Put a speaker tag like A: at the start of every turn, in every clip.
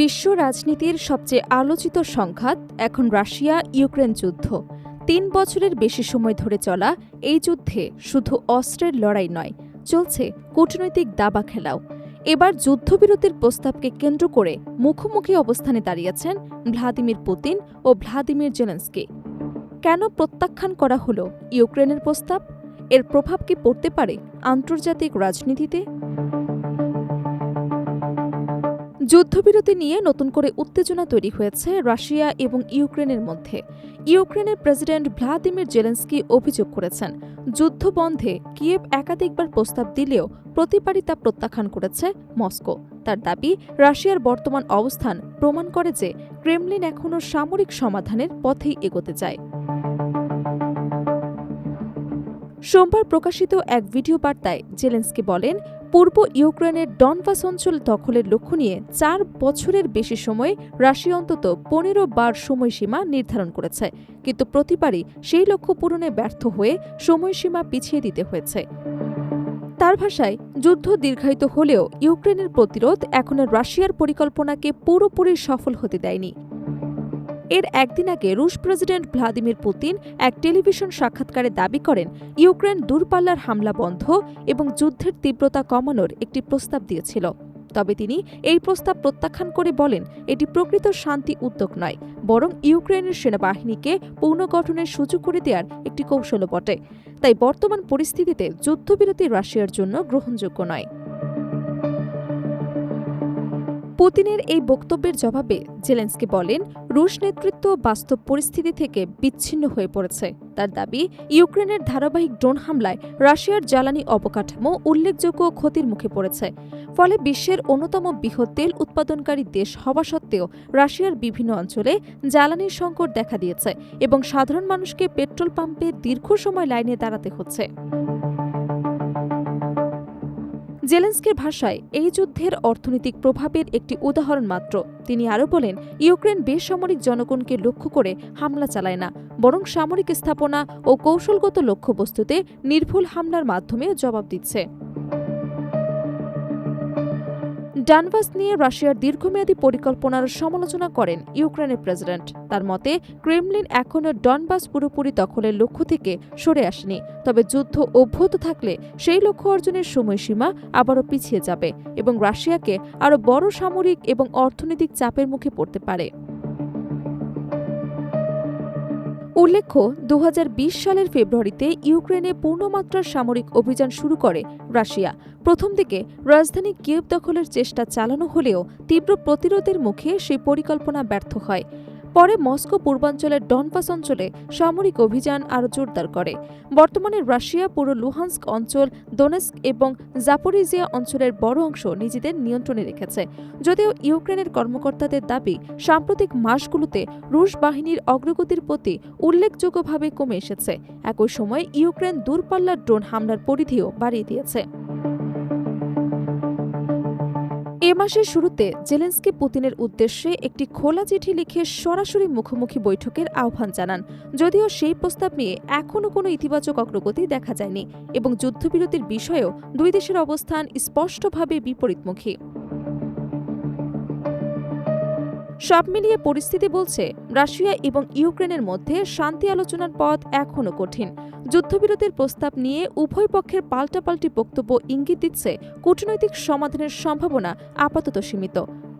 A: বিশ্ব রাজনীতির সবচেয়ে আলোচিত সংঘাত এখন রাশিয়া ইউক্রেন যুদ্ধ। ৩ বছরের বেশি সময় ধরে চলা এই যুদ্ধে শুধু অস্ত্রের লড়াই নয়, চলছে কূটনৈতিক দাবা খেলাও। এবার যুদ্ধবিরতির প্রস্তাবকে কেন্দ্র করে মুখোমুখি অবস্থানে দাঁড়িয়েছেন ভ্লাদিমির পুতিন ও ভ্লাদিমির জেলেনস্কি। কেন প্রত্যাখ্যান করা হলো ইউক্রেনের প্রস্তাব? এর প্রভাব কি পড়তে পারে আন্তর্জাতিক রাজনীতিতে? যুদ্ধবিরতি নিয়ে নতুন করে উত্তেজনা তৈরি হয়েছে রাশিয়া এবং ইউক্রেনের মধ্যে। ইউক্রেনের প্রেসিডেন্ট ভ্লাদিমির জেলেনস্কি অভিযোগ করেছেন, যুদ্ধ বন্ধে কিয়েভ একাধিকবার প্রস্তাব দিলেও প্রতিবারই তা প্রত্যাখ্যান করেছে মস্কো। তার দাবি, রাশিয়ার বর্তমান অবস্থান প্রমাণ করে যে ক্রেমলিন এখনও সামরিক সমাধানের পথেই এগোতে চায়। সোমবার প্রকাশিত এক ভিডিও বার্তায় জেলেনস্কি বলেন, পূর্ব ইউক্রেনের ডনবাস অঞ্চল দখলের লক্ষ্য নিয়ে ৪ বছরের বেশি সময়ে রাশিয়া অন্তত ১৫ বার সময়সীমা নির্ধারণ করেছে, কিন্তু প্রতিবারই সেই লক্ষ্য পূরণে ব্যর্থ হয়ে সময়সীমা পিছিয়ে দিতে হয়েছে। তার ভাষায়, যুদ্ধ দীর্ঘায়িত হলেও ইউক্রেনের প্রতিরোধ এখনো রাশিয়ার পরিকল্পনাকে পুরোপুরি সফল হতে দেয়নি। এর একদিন আগে রুশ প্রেসিডেন্ট ভ্লাদিমির পুতিন এক টেলিভিশন সাক্ষাৎকারে দাবি করেন, ইউক্রেন দূরপাল্লার হামলা বন্ধ এবং যুদ্ধের তীব্রতা কমানোর একটি প্রস্তাব দিয়েছিল। তবে তিনি এই প্রস্তাব প্রত্যাখ্যান করে বলেন, এটি প্রকৃত শান্তি উদ্যোগ নয়, বরং ইউক্রেনের সেনাবাহিনীকে পুনর্গঠনের সুযোগ করে দেওয়ার একটি কৌশলও বটে। তাই বর্তমান পরিস্থিতিতে যুদ্ধবিরতি রাশিয়ার জন্য গ্রহণযোগ্য নয়। পুতিনের এই বক্তব্যের জবাবে জেলেনস্কি বলেন, রুশ নেতৃত্ব বাস্তব পরিস্থিতি থেকে বিচ্ছিন্ন হয়ে পড়েছে। তার দাবি, ইউক্রেনের ধারাবাহিক ড্রোন হামলায় রাশিয়ার জ্বালানি অবকাঠামো উল্লেখযোগ্য ক্ষতির মুখে পড়েছে। ফলে বিশ্বের অন্যতম বৃহৎ তেল উৎপাদনকারী দেশ হওয়া সত্ত্বেও রাশিয়ার বিভিন্ন অঞ্চলে জ্বালানির সংকট দেখা দিয়েছে এবং সাধারণ মানুষকে পেট্রোল পাম্পে দীর্ঘ সময় লাইনে দাঁড়াতে হচ্ছে। জেলেনস্কির ভাষায়, এই যুদ্ধের অর্থনৈতিক প্রভাবের একটি উদাহরণ মাত্র। তিনি আরও বলেন, ইউক্রেন বেসামরিক জনগণকে লক্ষ্য করে হামলা চালায় না, বরং সামরিক স্থাপনা ও কৌশলগত লক্ষ্যবস্তুতে নির্ভুল হামলার মাধ্যমে জবাব দিচ্ছে। ডনবাস নিয়ে রাশিয়ার দীর্ঘমেয়াদী পরিকল্পনার সমালোচনা করেন ইউক্রেনের প্রেসিডেন্ট। তার মতে, ক্রেমলিন এখনও ডনবাস পুরোপুরি দখলের লক্ষ্য থেকে সরে আসেনি, তবে যুদ্ধ অব্যাহত থাকলে সেই লক্ষ্য অর্জনের সময়সীমা আবারও পিছিয়ে যাবে এবং রাশিয়াকে আরও বড় সামরিক এবং অর্থনৈতিক চাপের মুখে পড়তে পারে। উল্লেখ্য, ২০২০ সালের ফেব্রুয়ারিতে ইউক্রেনে পূর্ণমাত্রার সামরিক অভিযান শুরু করে রাশিয়া। প্রথম দিকে রাজধানী কিয়েভ দখলের চেষ্টা চালানো হলেও তীব্র প্রতিরোধের মুখে সেই পরিকল্পনা ব্যর্থ হয়। পরে মস্কো পূর্বাঞ্চলের ডনবাস অঞ্চলে সামরিক অভিযান আরও জোরদার করে। বর্তমানে রাশিয়া পুরো লুহান্স্ক অঞ্চল, দোনেস্ক এবং জাপোরিজিয়া অঞ্চলের বড় অংশ নিজেদের নিয়ন্ত্রণে রেখেছে। যদিও ইউক্রেনের কর্মকর্তাদের দাবি, সাম্প্রতিক মাসগুলোতে রুশ বাহিনীর অগ্রগতির প্রতি উল্লেখযোগ্যভাবে কমে এসেছে। একই সময়ে ইউক্রেন দূরপাল্লার ড্রোন হামলার পরিধিও বাড়িয়ে দিয়েছে। এ মাসের শুরুতে জেলেনস্কি পুতিনের উদ্দেশ্যে একটি খোলা চিঠি লিখে সরাসরি মুখোমুখি বৈঠকের আহ্বান জানান। যদিও সেই প্রস্তাব নিয়ে এখনও কোনো ইতিবাচক অগ্রগতি দেখা যায়নি এবং যুদ্ধবিরতির বিষয়েও দুই দেশের অবস্থান স্পষ্টভাবে বিপরীতমুখী। সব মিলিয়ে পরিস্থিতি বলছে, রাশিয়া এবং ইউক্রেনের মধ্যে শান্তি আলোচনার পথ এখনও কঠিন। যুদ্ধবিরতির প্রস্তাব নিয়ে উভয় পক্ষের পাল্টাপাল্টি বক্তব্য ইঙ্গিত দিচ্ছে কূটনৈতিক সমাধানের সম্ভাবনা আপাতত সীমিত।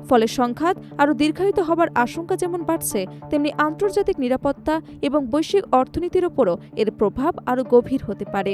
A: ফলে সংঘাত আরও দীর্ঘায়িত হবার আশঙ্কা যেমন বাড়ছে, তেমনি আন্তর্জাতিক নিরাপত্তা এবং বৈশ্বিক অর্থনীতির ওপরও এর প্রভাব আরও গভীর হতে পারে।